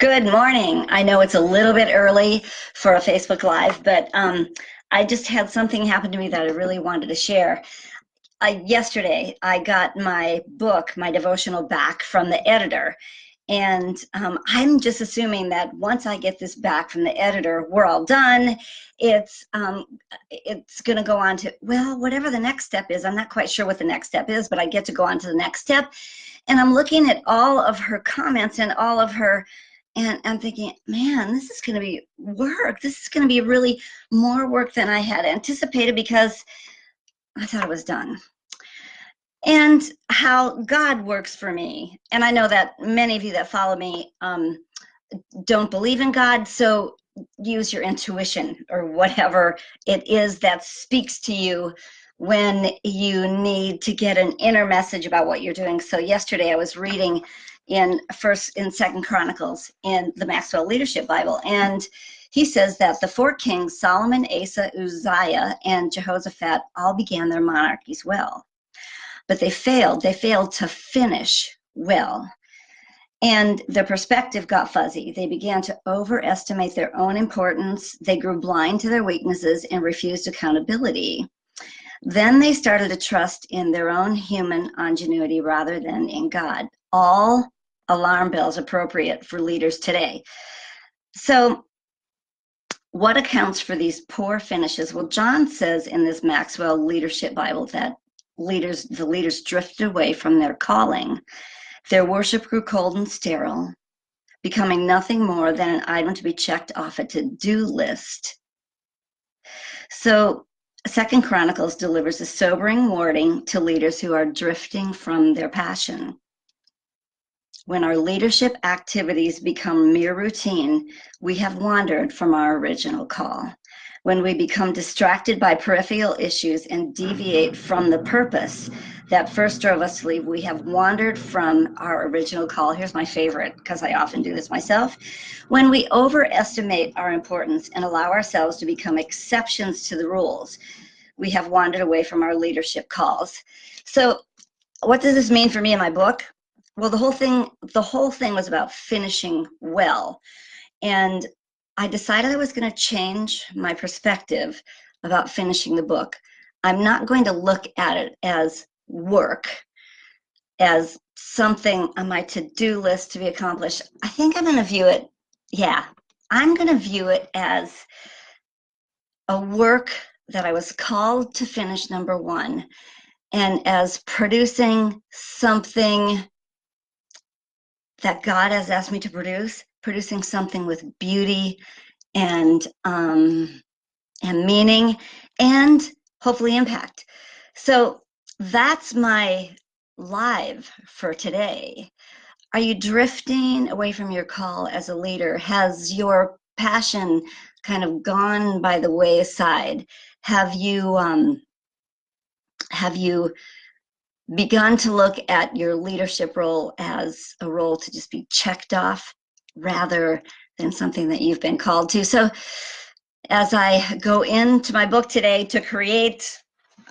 Good morning. I know it's a little bit early for a Facebook Live, but I just had something happen to me that I really wanted to share. Yesterday, I got my book, my devotional, back from the editor. And I'm just assuming that once I get this back from the editor, we're all done. It's going to go on to, well, whatever the next step is. I'm not quite sure what the next step is, but I get to go on to the next step. And I'm looking at all of her comments and all of her, and I'm thinking, man, this is going to be work. This is going to be really more work than I had anticipated because I thought it was done. And how God works for me. And I know that many of you that follow me don't believe in God, so use your intuition or whatever it is that speaks to you when you need to get an inner message about what you're doing. So yesterday I was reading in Second Chronicles in the Maxwell Leadership Bible, and he says that the four kings, Solomon, Asa, Uzziah, and Jehoshaphat, all began their monarchies well, but they failed to finish well. And their perspective got fuzzy. They began to overestimate their own importance. They grew blind to their weaknesses and refused accountability. Then they started to trust in their own human ingenuity rather than in God. All alarm bells appropriate for leaders today. So what accounts for these poor finishes? Well, John says in this Maxwell Leadership Bible that the leaders drifted away from their calling. Their worship grew cold and sterile, becoming nothing more than an item to be checked off a to-do list. So Second Chronicles delivers a sobering warning to leaders who are drifting from their passion. When our leadership activities become mere routine, we have wandered from our original call. When we become distracted by peripheral issues and deviate from the purpose that first drove us to leave, we have wandered from our original call. Here's my favorite, because I often do this myself. When we overestimate our importance and allow ourselves to become exceptions to the rules, we have wandered away from our leadership calls. So what does this mean for me in my book? Well, the whole thing was about finishing well. And I decided I was going to change my perspective about finishing the book. I'm not going to look at it as work, as something on my to-do list to be accomplished. I think I'm going to view it, I'm going to view it as a work that I was called to finish, number one, and as producing something that God has asked me to produce, producing something with beauty and meaning and hopefully impact. So that's my live for today. Are you drifting away from your call as a leader? Has your passion kind of gone by the wayside? Have you begun to look at your leadership role as a role to just be checked off rather than something that you've been called to? So as I go into my book today to create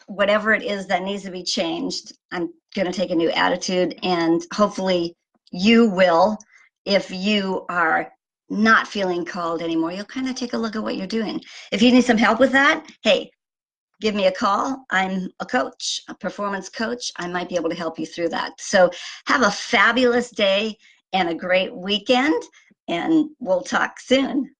whatever it is that needs to be changed, I'm going to take a new attitude, and hopefully you will. If you are not feeling called anymore, you'll kind of take a look at what you're doing. If you need some help with that, hey, give me a call. I'm a coach, a performance coach. I might be able to help you through that. So have a fabulous day and a great weekend, and we'll talk soon.